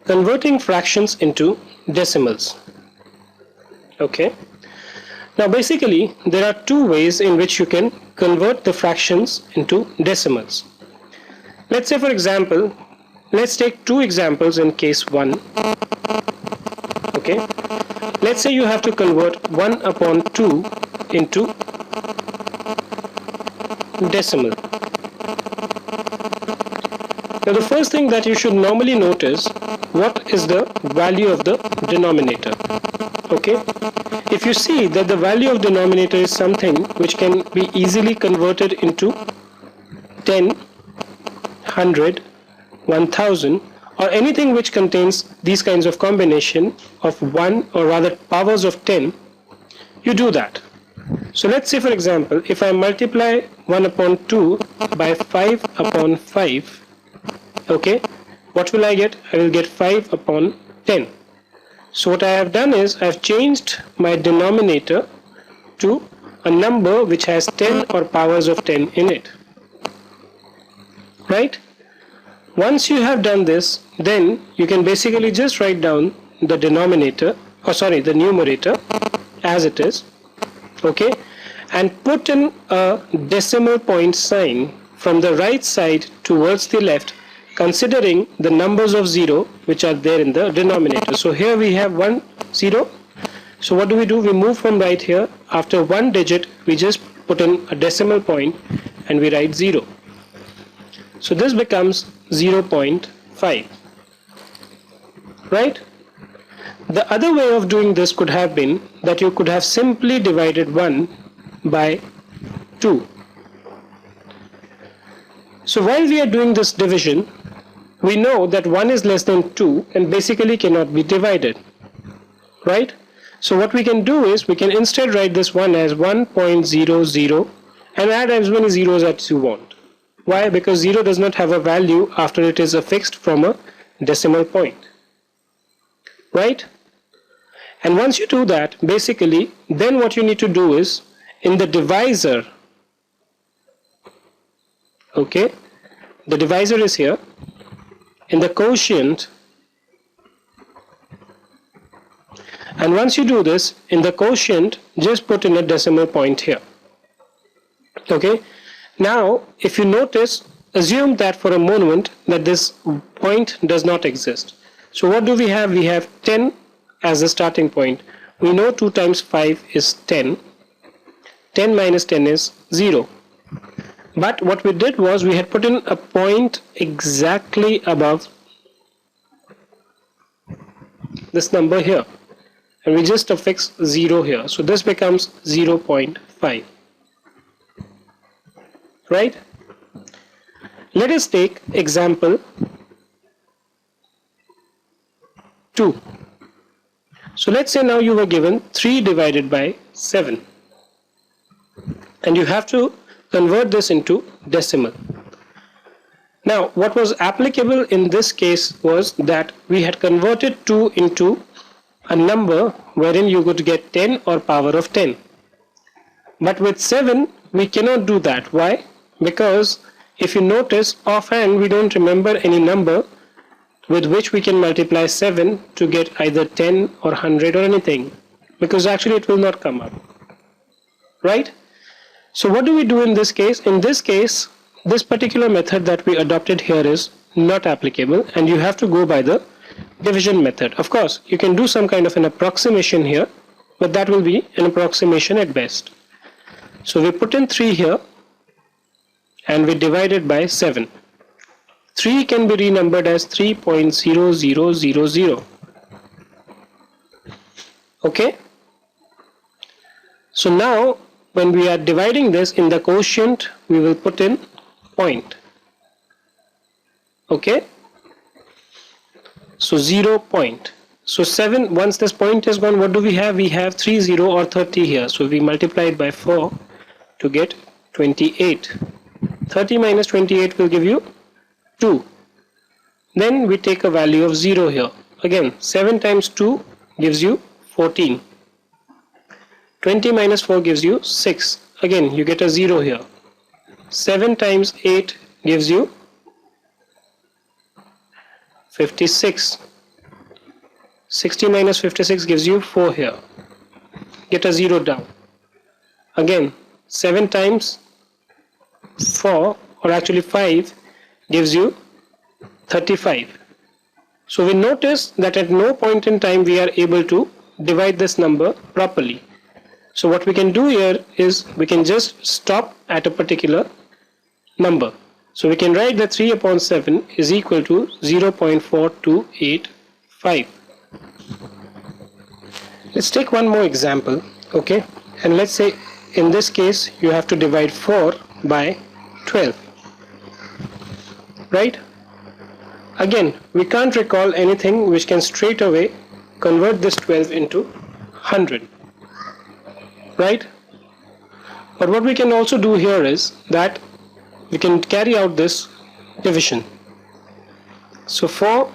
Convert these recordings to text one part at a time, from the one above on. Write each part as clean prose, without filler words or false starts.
converting fractions into decimals. Okay. Now basically there are two ways in which you can convert the fractions into decimals. Let's say for example, let's take two examples in case 1. Okay. Let's say you have to convert 1 upon 2 into decimal. Now the first thing that you should normally notice, what is the value of the denominator. Okay, if you see that the value of denominator is something which can be easily converted into 10, 100, 1000 or anything which contains these kinds of combination of 1 or rather powers of 10, you do that. So let's say for example, if I multiply 1 upon 2 by 5 upon 5, okay, what will I get? I will get 5 upon 10. So what I have done is I have changed my denominator to a number which has 10 or powers of 10 in it. Right? Once you have done this, then you can basically just write down the denominator, the numerator as it is, okay, and put in a decimal point sign from the right side towards the left, considering the numbers of 0 which are there in the denominator. So here we have 1, 0. So what do? We move from right here. After one digit, we just put in a decimal point and we write 0. So this becomes 0.5. Right? The other way of doing this could have been that you could have simply divided 1 by 2. So while we are doing this division, we know that 1 is less than 2 and basically cannot be divided. Right? So what we can do is we can instead write this 1 as 1.00 and add as many zeros as you want. Why? Because 0 does not have a value after it is affixed from a decimal point. Right? And once you do that, basically, then what you need to do is in the divisor, okay, the divisor is here, in the quotient, and once you do this, in the quotient, just put in a decimal point here. Okay. Now, if you notice, assume that for a moment that this point does not exist. So what do we have? We have 10 as the starting point. We know 2 times 5 is 10. 10 minus 10 is 0. But what we did was we had put in a point exactly above this number here. And we just affix 0 here. So this becomes 0.5. Right? Let us take example 2. So let's say now you were given 3 divided by 7 and you have to convert this into decimal. Now what was applicable in this case was that we had converted 2 into a number wherein you could get 10 or power of 10. But with 7 we cannot do that. Why? Because if you notice, offhand we don't remember any number with which we can multiply 7 to get either 10 or 100 or anything, because actually it will not come up. Right? So what do we do in this case? In this case, this particular method that we adopted here is not applicable and you have to go by the division method. Of course, you can do some kind of an approximation here, but that will be an approximation at best. So we put in 3 here and we divide it by 7. 3 can be renumbered as 3.0000. Okay? So now when we are dividing this in the quotient, we will put in point. Okay? So 0 point. So 7, once this point is gone, what do we have? We have 30 or 30 here. So we multiply it by 4 to get 28. 30 minus 28 will give you 2. Then we take a value of 0 here. Again, 7 times 2 gives you 14. 20 minus 4 gives you 6. Again, you get a 0 here. 7 times 8 gives you 56. 60 minus 56 gives you 4 here. Get a 0 down. Again, 7 times 4, or actually 5, gives you 35. So we notice that at no point in time we are able to divide this number properly. So what we can do here is we can just stop at a particular number. So we can write that 3 upon 7 is equal to 0.4285. Let's take one more example, okay? And let's say in this case you have to divide 4 by 12, right? Again, we can't recall anything which can straight away convert this 12 into 100, right? But what we can also do here is that we can carry out this division. So 4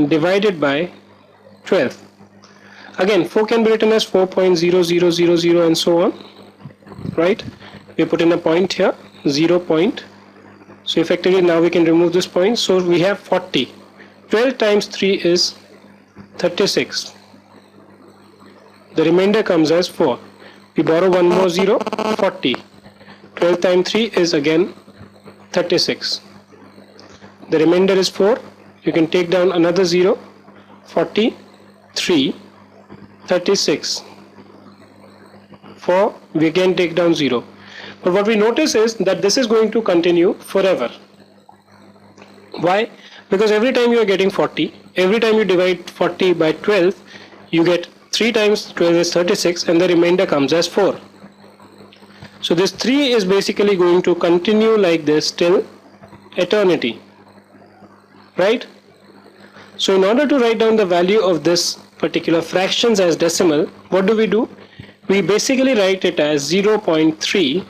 divided by 12. Again, 4 can be written as 4.0000 and so on, right? We put in a point here, 0 point. So effectively now we can remove this point. So we have 40. 12 times 3 is 36. The remainder comes as 4. We borrow one more 0, 40. 12 times 3 is again 36. The remainder is 4. You can take down another 0, 43, 36. 4, we again take down 0. But what we notice is that this is going to continue forever. Why? Because every time you are getting 40, every time you divide 40 by 12, you get 3 times 12 is 36 and the remainder comes as 4. So this 3 is basically going to continue like this till eternity, right? So in order to write down the value of this particular fractions as decimal, what do? We basically write it as 0.3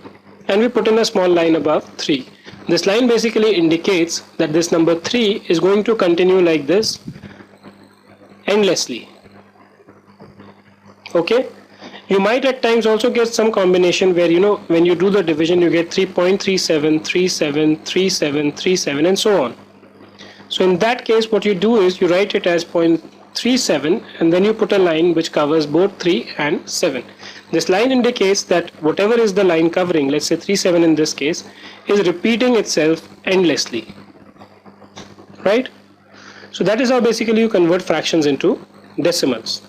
and we put in a small line above 3. This line basically indicates that this number 3 is going to continue like this endlessly. Okay? You might at times also get some combination where, you know, when you do the division you get 3.37, 37, 37, 37 and so on. So in that case what you do is you write it as 0.37 and then you put a line which covers both 3 and 7. This line indicates that whatever is the line covering, let's say 37 in this case, is repeating itself endlessly, right? So that is how basically you convert fractions into decimals.